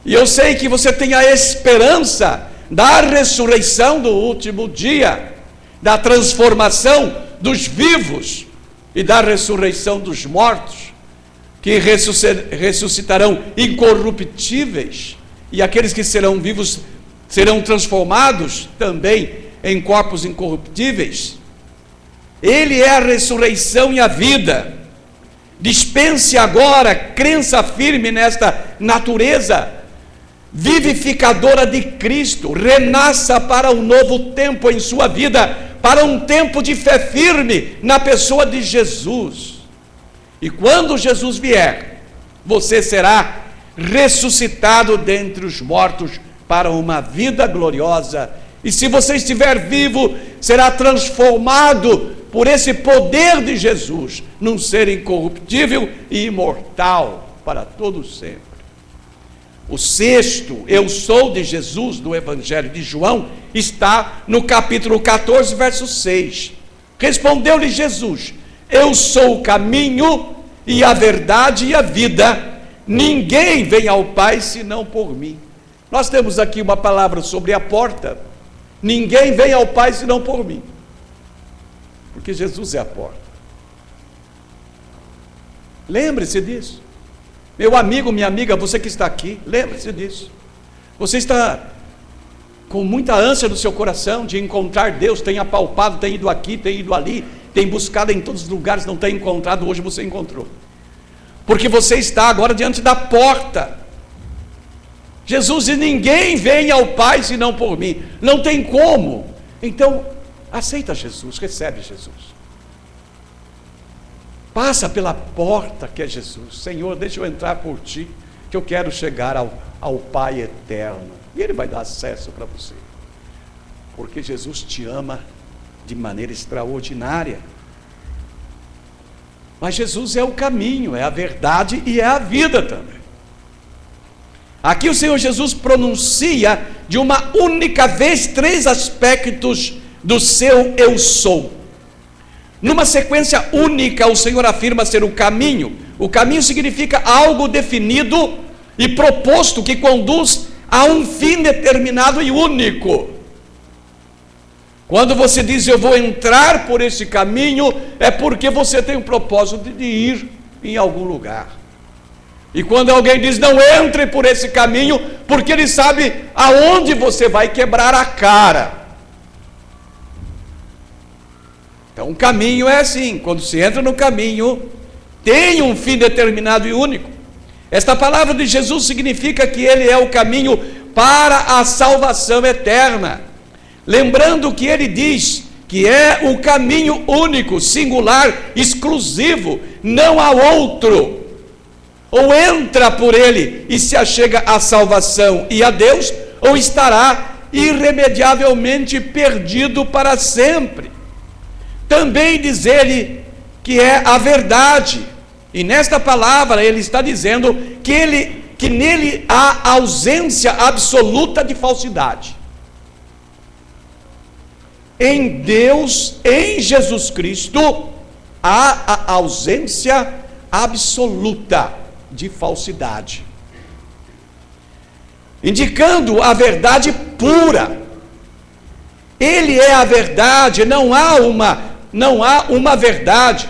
Speaker 6: E eu sei que você tem a esperança da ressurreição do último dia, da transformação dos vivos e da ressurreição dos mortos, que ressuscitarão incorruptíveis, e aqueles que serão vivos serão transformados também em corpos incorruptíveis. Ele é a ressurreição e a vida. Dispense agora crença firme nesta natureza vivificadora de Cristo. Renasça para um novo tempo em sua vida, para um tempo de fé firme na pessoa de Jesus. E quando Jesus vier, você será ressuscitado dentre os mortos para uma vida gloriosa E se você estiver vivo, será transformado por esse poder de Jesus num ser incorruptível e imortal para todo sempre. O sexto, eu sou de Jesus, do Evangelho de João, está no capítulo 14, verso 6. Respondeu-lhe Jesus: eu sou o caminho e a verdade e a vida. Ninguém vem ao Pai senão por mim. Nós temos aqui uma palavra sobre a porta. Ninguém vem ao Pai senão por mim. Porque Jesus é a porta. Lembre-se disso. Meu amigo, minha amiga, você que está aqui, lembre-se disso. Você está com muita ânsia no seu coração de encontrar Deus, tem apalpado, tem ido aqui, tem ido ali, tem buscado em todos os lugares, não tem encontrado, hoje você encontrou. Porque você está agora diante da porta. Jesus diz: ninguém vem ao Pai senão por mim. Não tem como. Então, aceita Jesus, recebe Jesus. Passa pela porta que é Jesus. Senhor, deixa eu entrar por ti, que eu quero chegar ao Pai eterno. E Ele vai dar acesso para você. Porque Jesus te ama de maneira extraordinária. Mas Jesus é o caminho, é a verdade e é a vida também. Aqui o Senhor Jesus pronuncia de uma única vez 3 aspectos do seu eu sou. Numa sequência única, o Senhor afirma ser o caminho. O caminho significa algo definido e proposto que conduz a um fim determinado e único. Quando você diz eu vou entrar por esse caminho, é porque você tem o propósito de ir em algum lugar. E quando alguém diz não entre por esse caminho, porque ele sabe aonde você vai quebrar a cara. Então o caminho é assim, quando se entra no caminho, tem um fim determinado e único. Esta palavra de Jesus significa que Ele é o caminho para a salvação eterna. Lembrando que Ele diz que é o caminho único, singular, exclusivo, não há outro. Ou entra por Ele e se achega à salvação e a Deus, ou estará irremediavelmente perdido para sempre. Também diz Ele que é a verdade, e nesta palavra Ele está dizendo que nele há ausência absoluta de falsidade. Em Deus, em Jesus Cristo, há a ausência absoluta de falsidade, indicando a verdade pura. Ele é a verdade, não há uma verdade.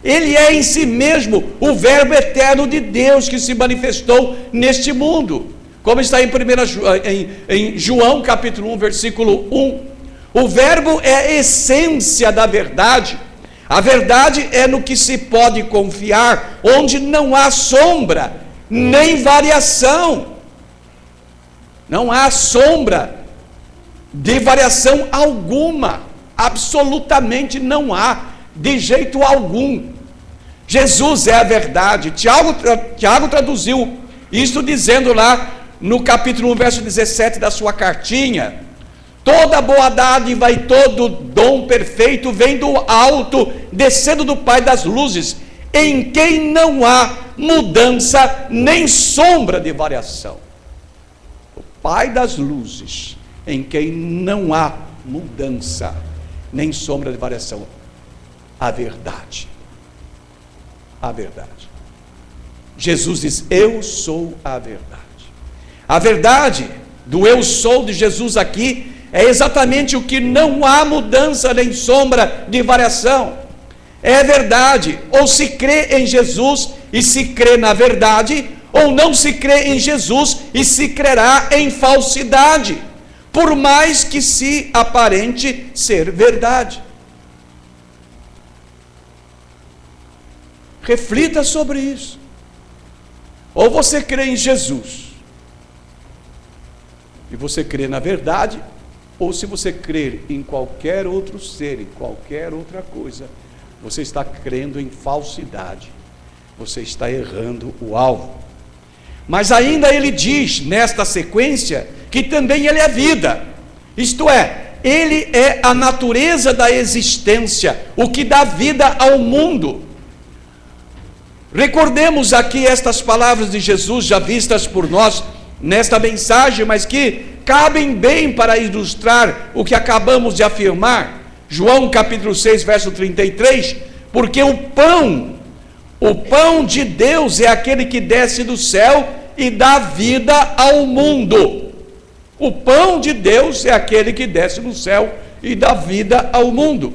Speaker 6: Ele é em si mesmo o verbo eterno de Deus que se manifestou neste mundo, como está em João capítulo 1, versículo 1. O verbo é a essência da verdade. A verdade é no que se pode confiar, onde não há sombra, nem variação. Não há sombra de variação alguma, absolutamente não há, de jeito algum. Jesus é a verdade. Tiago traduziu isso dizendo lá no capítulo 1, verso 17 da sua cartinha: toda boa dádiva e todo dom perfeito vem do alto, descendo do Pai das luzes, em quem não há mudança nem sombra de variação. O Pai das luzes, em quem não há mudança nem sombra de variação. A verdade. A verdade. Jesus diz: eu sou a verdade. A verdade do eu sou de Jesus aqui é exatamente o que não há mudança nem sombra de variação. É verdade. Ou se crê em Jesus e se crê na verdade, ou não se crê em Jesus e se crerá em falsidade, por mais que se aparente ser verdade. Reflita sobre isso. Ou você crê em Jesus e você crê na verdade, ou se você crer em qualquer outro ser, em qualquer outra coisa, você está crendo em falsidade, você está errando o alvo. Mas ainda ele diz nesta sequência que também ele é vida, Isto é, ele é a natureza da existência, o que dá vida ao mundo. Recordemos aqui estas palavras de Jesus, já vistas por nós nesta mensagem, mas que cabem bem para ilustrar o que acabamos de afirmar. João capítulo 6, verso 33, porque o pão de Deus é aquele que desce do céu e dá vida ao mundo. O pão de Deus é aquele que desce do céu e dá vida ao mundo.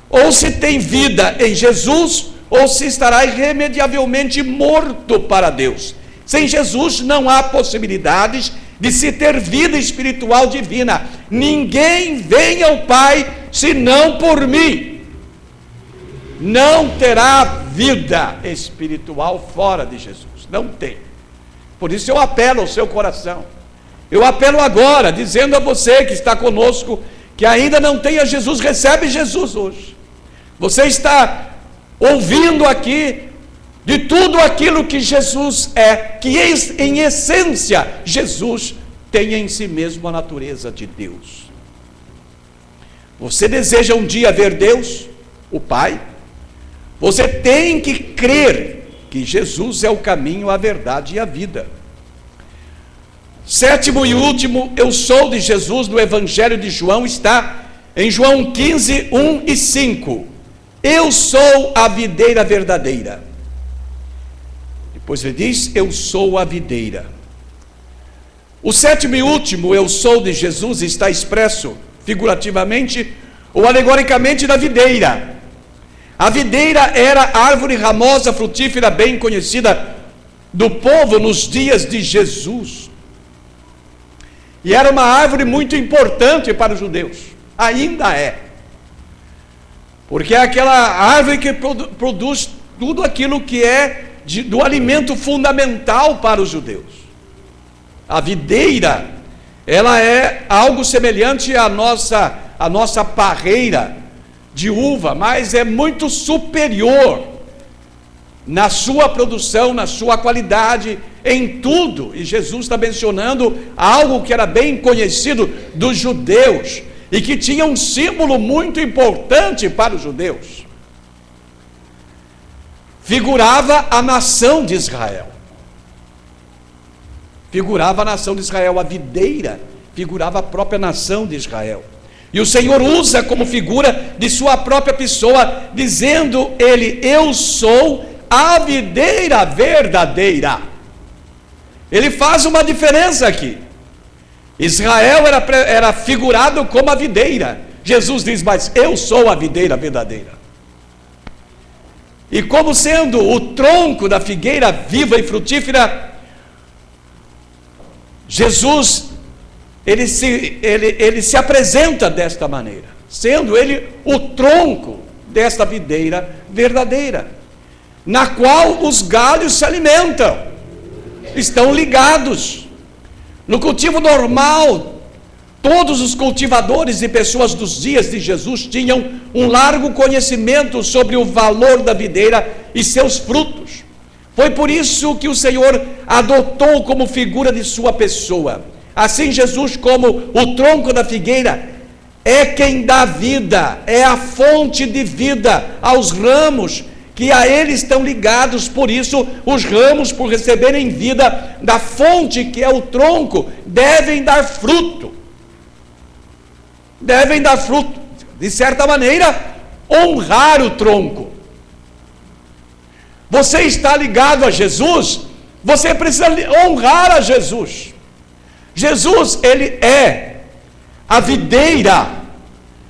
Speaker 6: Ou se tem vida em Jesus, ou se estará irremediavelmente morto para Deus. Sem Jesus não há possibilidades de se ter vida espiritual divina. Ninguém vem ao Pai senão por mim. Não terá vida espiritual fora de Jesus. Não tem. Por isso eu apelo ao seu coração. Eu apelo agora, dizendo a você que está conosco, que ainda não tem a Jesus, recebe Jesus hoje. Você está ouvindo aqui de tudo aquilo que Jesus é, que em essência Jesus tem em si mesmo a natureza de Deus. Você deseja um dia ver Deus, o Pai? Você tem que crer que Jesus é o caminho, a verdade e a vida. Sétimo e último, eu sou de Jesus no Evangelho de João, está em João 15, 1 e 5. Eu sou a videira verdadeira. Depois ele diz, eu sou a videira. O sétimo e último, eu sou de Jesus, está expresso figurativamente ou alegoricamente na videira. A videira era a árvore ramosa, frutífera, bem conhecida do povo nos dias de Jesus. E era uma árvore muito importante para os judeus. Ainda é. Porque é aquela árvore que produz tudo aquilo que é do alimento fundamental para os judeus. A videira, ela é algo semelhante à nossa parreira de uva, mas é muito superior na sua produção, na sua qualidade, em tudo. E Jesus está mencionando algo que era bem conhecido dos judeus e que tinha um símbolo muito importante para os judeus. Figurava a nação de Israel. Figurava a nação de Israel. A videira figurava a própria nação de Israel. E o Senhor usa como figura de sua própria pessoa, dizendo ele, eu sou a videira verdadeira. Ele faz uma diferença aqui. Israel era figurado como a videira. Jesus diz, mas eu sou a videira verdadeira. E como sendo o tronco da figueira viva e frutífera, Jesus, ele se apresenta desta maneira, sendo ele o tronco desta videira verdadeira, na qual os galhos se alimentam, estão ligados. No cultivo normal, todos os cultivadores e pessoas dos dias de Jesus tinham um largo conhecimento sobre o valor da videira e seus frutos. Foi por isso que o Senhor adotou como figura de sua pessoa. Assim Jesus, como o tronco da figueira, é quem dá vida, é a fonte de vida aos ramos que a ele estão ligados. Por isso, os ramos, por receberem vida da fonte que é o tronco, devem dar fruto. Devem dar fruto. De certa maneira, honrar o tronco. Você está ligado a Jesus, você precisa honrar a Jesus. Jesus, ele é a videira.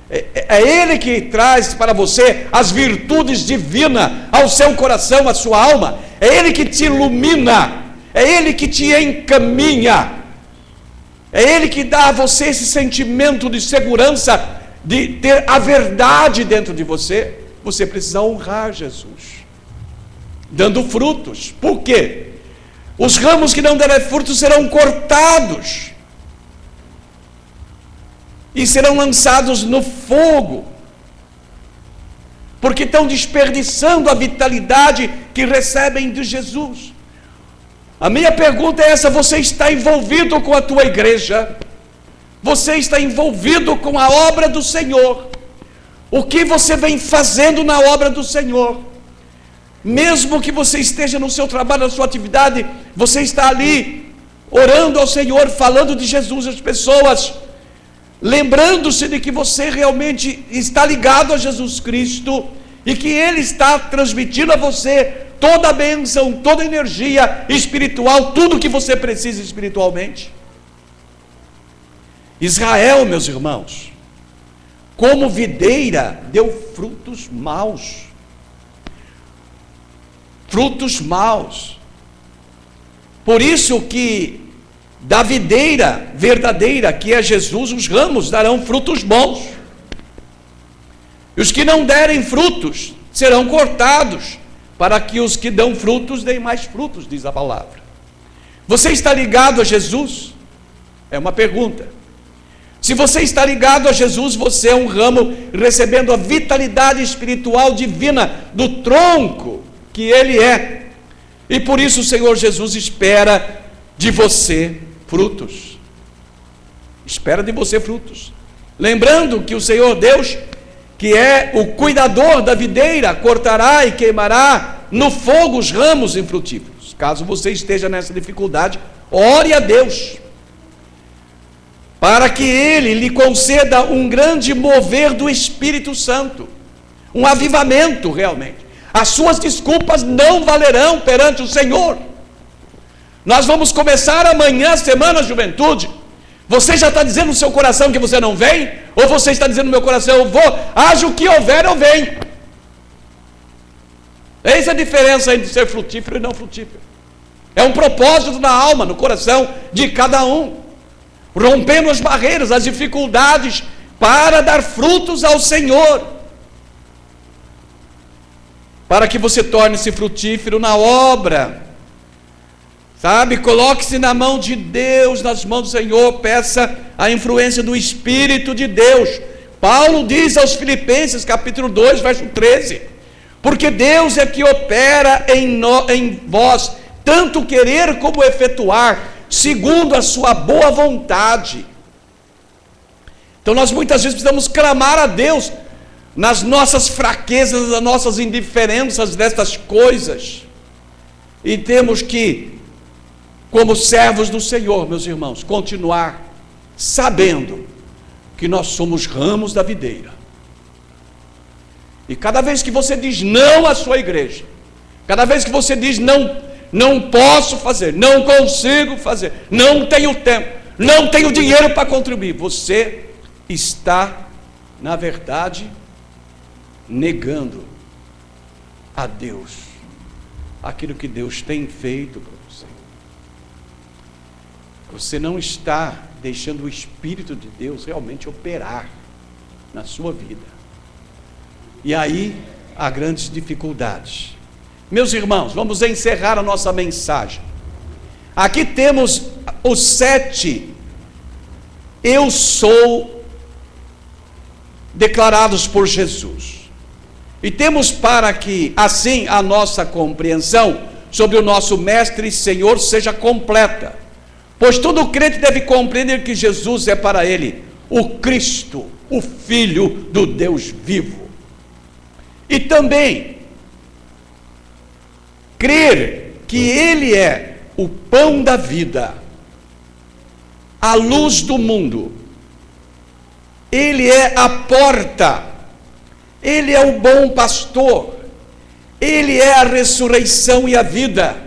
Speaker 6: É ele que traz para você as virtudes divinas ao seu coração, à sua alma. É ele que te ilumina. É ele que te encaminha. É ele que dá a você esse sentimento de segurança, de ter a verdade dentro de você. Você precisa honrar Jesus, dando frutos. Por quê? Os ramos que não derem frutos serão cortados e serão lançados no fogo, porque estão desperdiçando a vitalidade que recebem de Jesus. A minha pergunta é essa: você está envolvido com a tua igreja? você está envolvido com a obra do Senhor. O que você vem fazendo na obra do Senhor? Mesmo que você esteja no seu trabalho, na sua atividade, você está ali orando ao Senhor, falando de Jesus às pessoas, lembrando-se de que você realmente está ligado a Jesus Cristo e que Ele está transmitindo a você toda a bênção, toda a energia espiritual, tudo que você precisa espiritualmente. Israel, meus irmãos, como videira, deu frutos maus. Frutos maus. Por isso que da videira verdadeira, que é Jesus, os ramos darão frutos bons. E os que não derem frutos serão cortados, para que os que dão frutos deem mais frutos, diz a palavra. Você está ligado a Jesus? É uma pergunta. Se você está ligado a Jesus, você é um ramo recebendo a vitalidade espiritual divina do tronco que Ele é. E por isso o Senhor Jesus espera de você frutos. Espera de você frutos. Lembrando que o Senhor Deus, que é o cuidador da videira, cortará e queimará no fogo os ramos infrutíferos. Caso você esteja nessa dificuldade, ore a Deus, para que Ele lhe conceda um grande mover do Espírito Santo, um avivamento realmente. As suas desculpas não valerão perante o Senhor. Nós vamos começar amanhã a semana juventude. Você já está dizendo no seu coração que você não vem? Ou você está dizendo no meu coração, eu vou, haja o que houver, eu venho? Eis a diferença entre ser frutífero e não frutífero. É um propósito na alma, no coração de cada um, rompendo as barreiras, as dificuldades, para dar frutos ao Senhor, para que você torne-se frutífero na obra, sabe? Coloque-se na mão de Deus, nas mãos do Senhor, peça a influência do Espírito de Deus. Paulo diz aos Filipenses, capítulo 2, verso 13, porque Deus é que opera em vós, tanto querer como efetuar, segundo a sua boa vontade. Então nós muitas vezes precisamos clamar a Deus nas nossas fraquezas, nas nossas indiferenças destas coisas, e temos que, como servos do Senhor, meus irmãos, continuar sabendo que nós somos ramos da videira. E cada vez que você diz não à sua igreja, cada vez que você diz não posso fazer, não consigo fazer, não tenho tempo, não tenho dinheiro para contribuir, você está, na verdade, negando a Deus aquilo que Deus tem feito para você. Você não está deixando o Espírito de Deus realmente operar na sua vida. E aí há grandes dificuldades. Meus irmãos, vamos encerrar a nossa mensagem. Aqui temos os 7 eu sou declarados por Jesus. E temos para que assim a nossa compreensão sobre o nosso Mestre e Senhor seja completa. Pois todo crente deve compreender que Jesus é para ele o Cristo, o Filho do Deus vivo. E também crer que Ele é o pão da vida, a luz do mundo, Ele é a porta, Ele é o bom pastor, Ele é a ressurreição e a vida,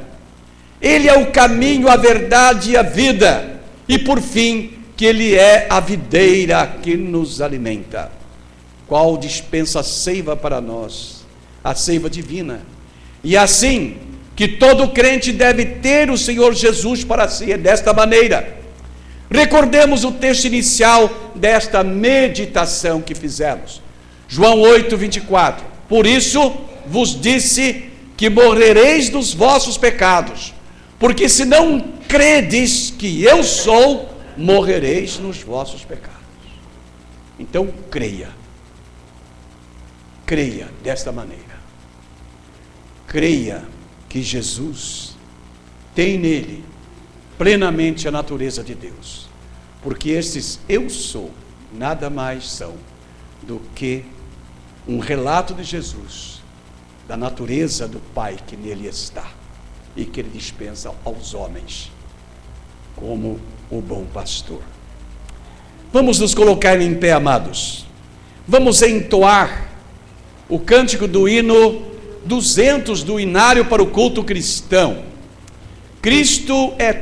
Speaker 6: Ele é o caminho, a verdade e a vida, e por fim, que Ele é a videira que nos alimenta, qual dispensa a seiva para nós, a seiva divina. E assim, que todo crente deve ter o Senhor Jesus para si, é desta maneira. Recordemos o texto inicial desta meditação que fizemos, João 8, 24. Por isso vos disse que morrereis dos vossos pecados, porque se não credes que eu sou, morrereis nos vossos pecados. Então creia desta maneira, creia que Jesus tem nele plenamente a natureza de Deus, porque esses eu sou nada mais são do que um relato de Jesus, da natureza do Pai que nele está e que ele dispensa aos homens como o bom pastor. Vamos nos colocar em pé, amados. Vamos entoar o cântico do hino 200 do Inário para o culto cristão. Cristo é